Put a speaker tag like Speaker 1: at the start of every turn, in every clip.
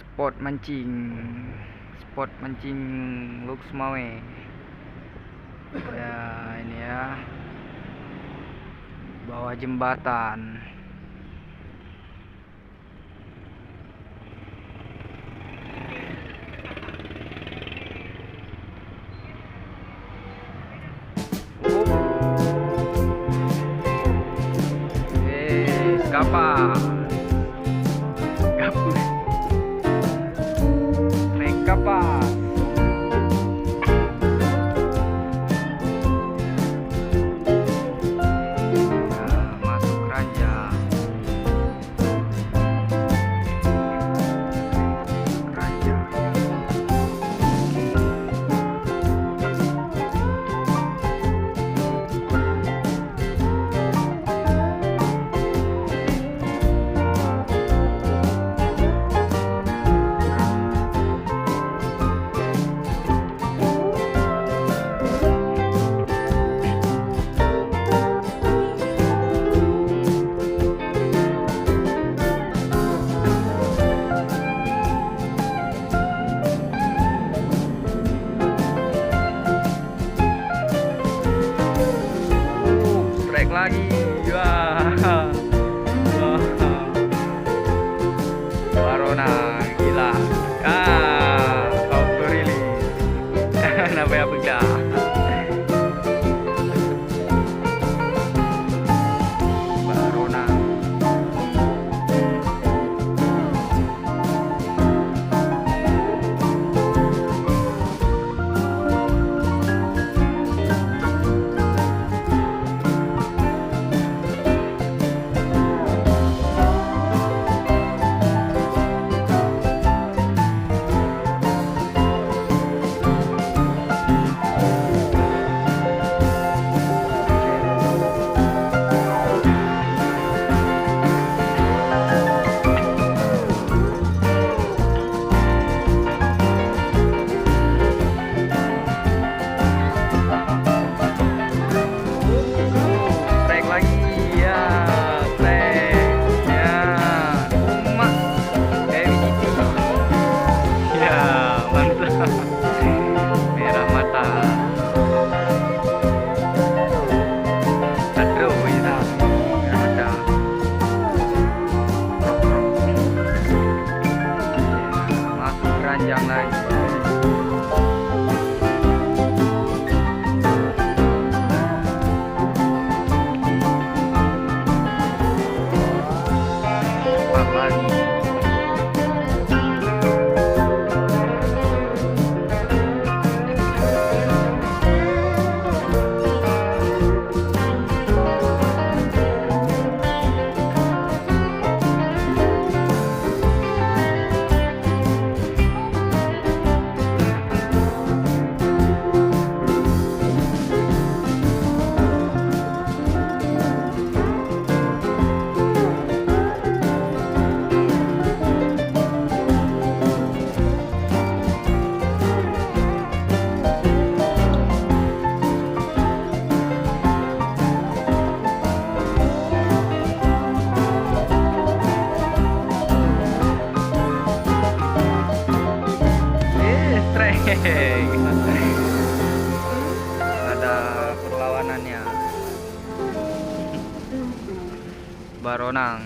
Speaker 1: spot mancing Lux Mawe ya. Ini ya, bawah jembatan. Kapas naik kapas. Masuk keranjang. Strike lagi. Wah. Barona gila. Auto release. Namanya beda. Barona. Merah mata. Aduh, ini merah mata. Masuk keranjang lagi. Cepat lagi. Ada perlawanannya. Baronang.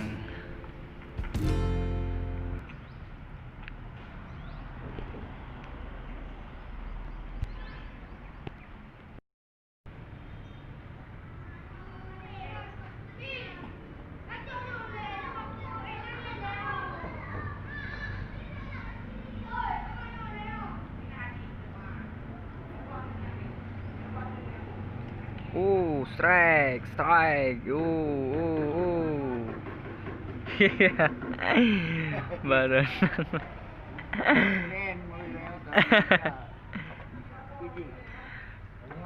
Speaker 1: Strike. Baron.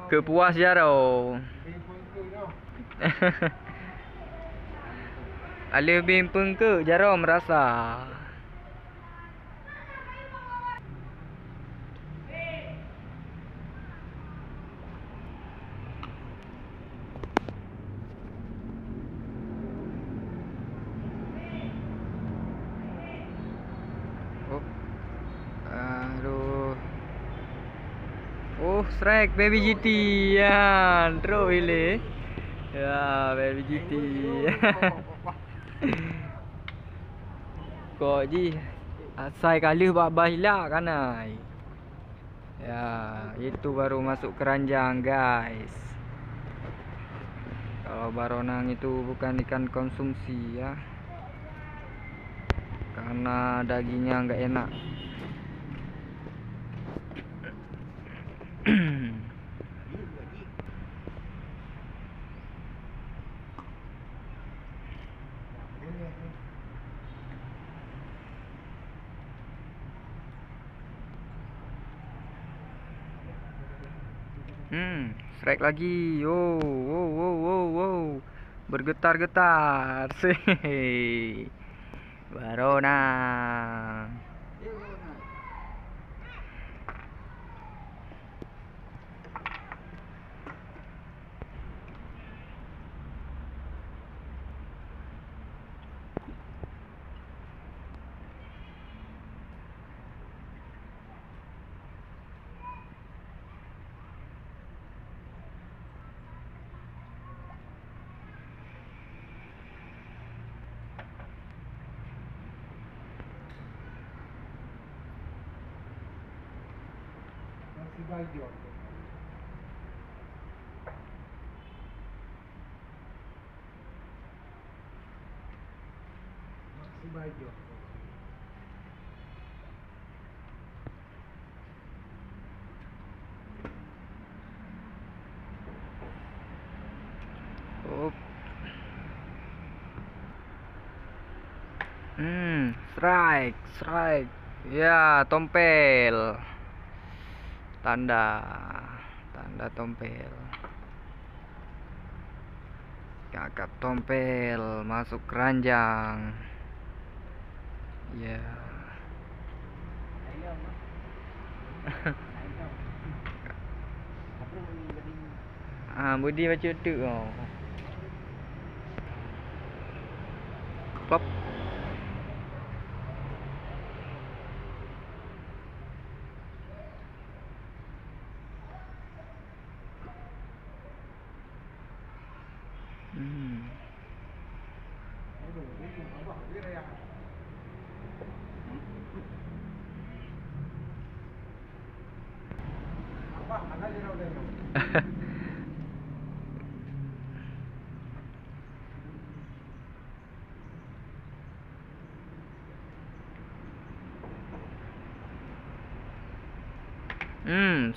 Speaker 1: Kepuas jaro. Alih bimpeng ke jaro merasa. Oh. strike baby GT. Ya, terus pilih. Ya, baby GT. Kok ji asai kali babah hilak kanai. Ya, itu baru masuk keranjang, guys. Kalau baronang itu bukan ikan konsumsi ya. Karena dagingnya enggak enak. Strike lagi. Oh, wow, wow, wow, wow. Bergetar-getar. Sih. Baronang.
Speaker 2: Bajo. Maxi Bajo.
Speaker 1: Oh. Strike, strike. Ya, tompel. Tanda tompel. Kakak tompel masuk keranjang. Ya. Budi macam tu. Oh. Plop.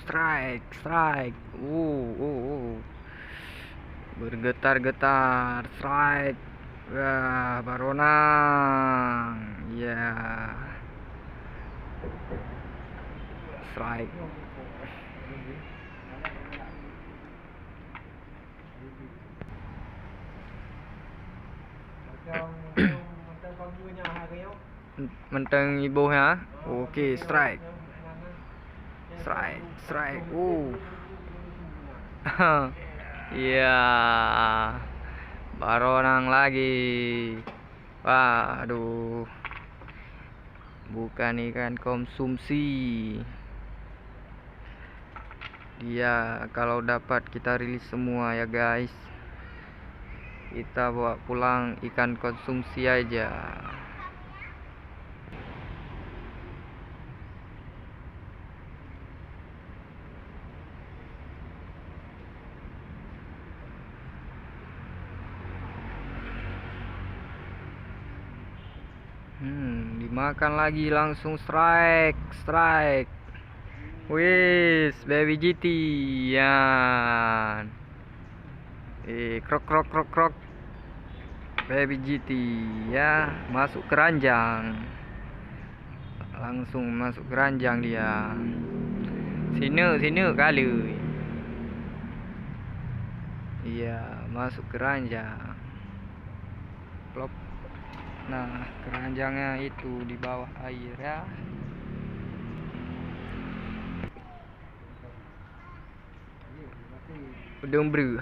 Speaker 1: Strike, strike. Bergetar-getar, strike. Wah, baronang. Ya. Strike. Mentang ibu ya. Okey, strike. Strike, strike. Ya. Baronang lagi. Waduh. Bukan ikan konsumsi. Dia kalau dapat kita rilis semua ya, guys. Kita bawa pulang ikan konsumsi aja. Dimakan lagi langsung strike, strike. Wis, baby GT. Ya. Krok krok krok krok. Baby GT ya, masuk keranjang. Langsung masuk keranjang dia. Sini kali. Iya, masuk keranjang. Plop. Nah, keranjangnya itu di bawah air ya. Udang bru.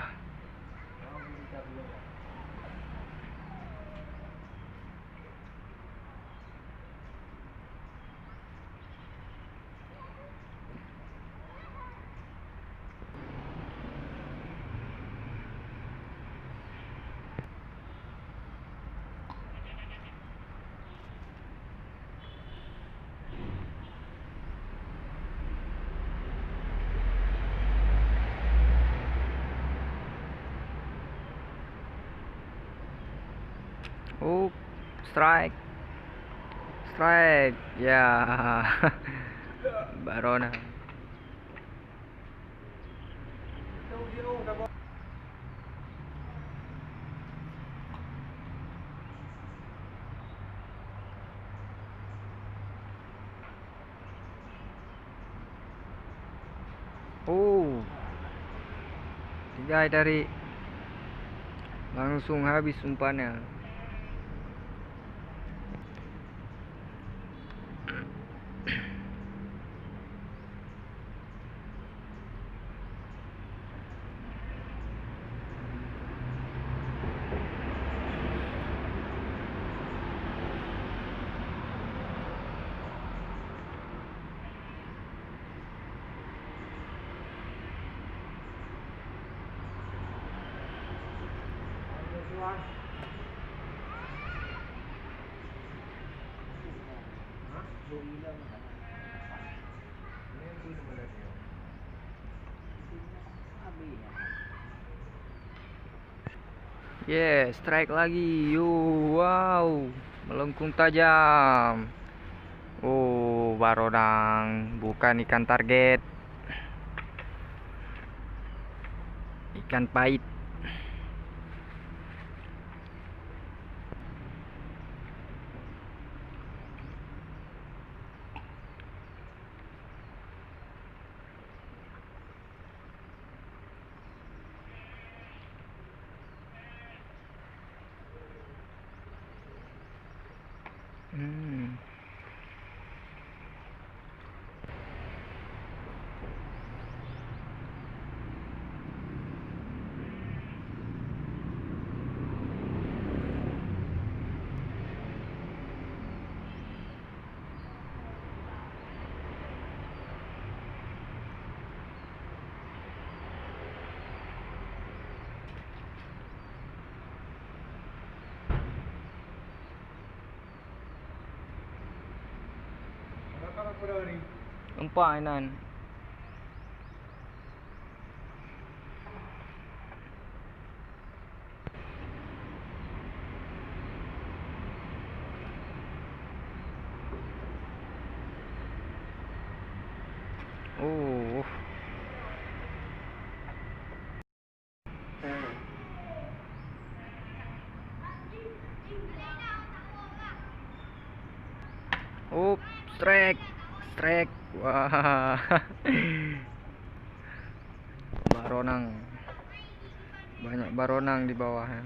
Speaker 1: Oh, strike. Strike. Ya. Barona. Oh, 3 dari langsung habis umpannya. Yeah, strike lagi. Yo, wow, melengkung tajam. Oh, barodang, bukan ikan target. Ikan pahit. Hmm. Empat Ainan. Oh. Oh, strike. Strike. Wah. Baronang. Banyak baronang di bawahnya.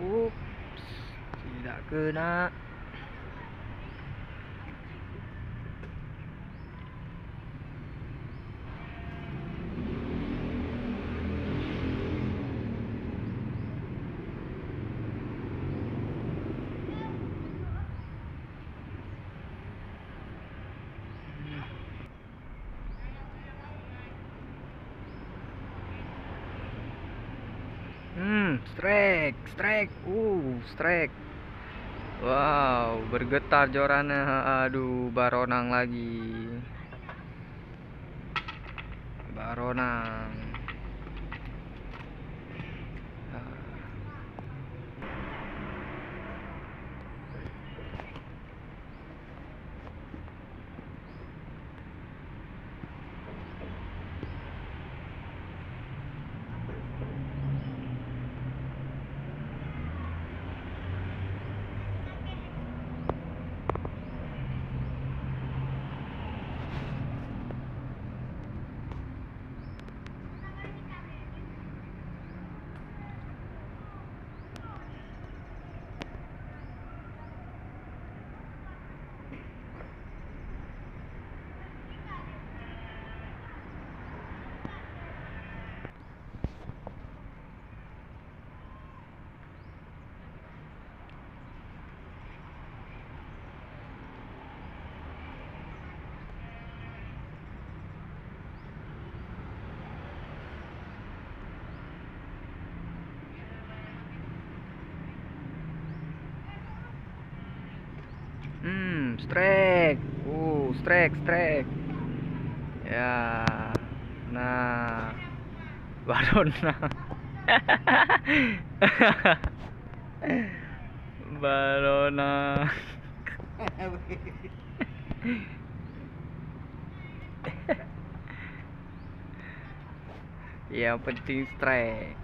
Speaker 1: Ups, tidak kena. Strike, strike. Strike. Wow, bergetar jorannya. Aduh, baronang lagi. Baronang. Strike. Strike. Ya. Nah. Barona. Barona. Yang penting strike.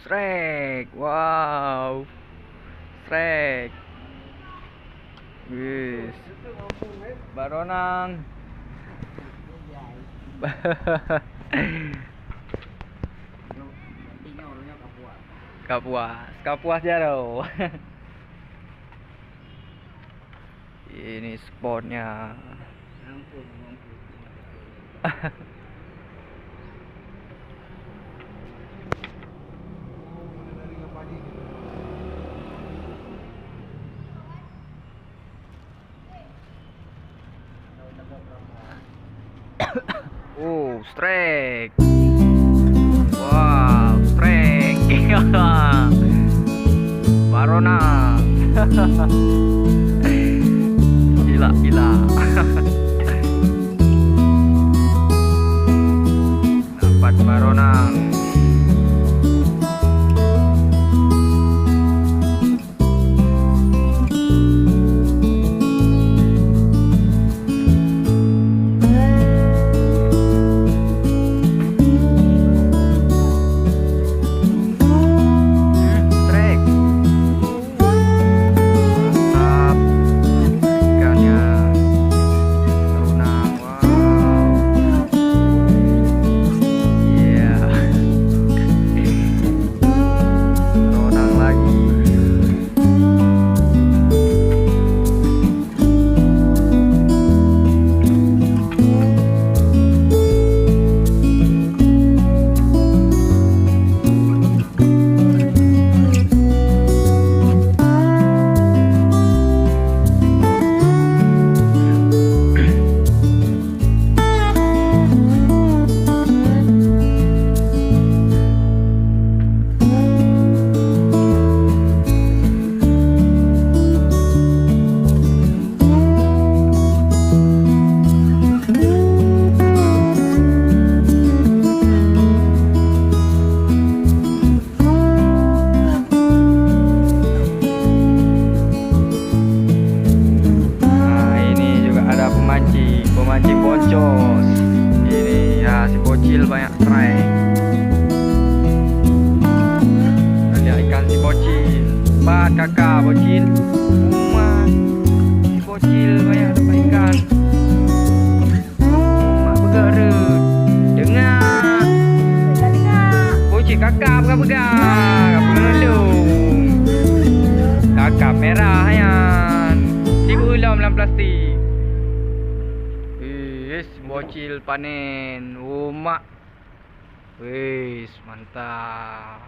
Speaker 1: Strike. Wow. Strike. Wis. Baronang. Kapuas jaro. Ini spotnya. Strike. Wow, strike. Barona. Gila. Dapat Barona. Pemancing boncos. Ini ya si bocil banyak strike. Ada ikan si bocil. Kakak bocil. Si bocil banyak dapat ikan. Mak bergerak. Dengar. Bocil kakak pegang. Pengelung. Kakak merah yan. Sibuk ulam dalam plastik. Bocil panen. Mak. Wis, mantap.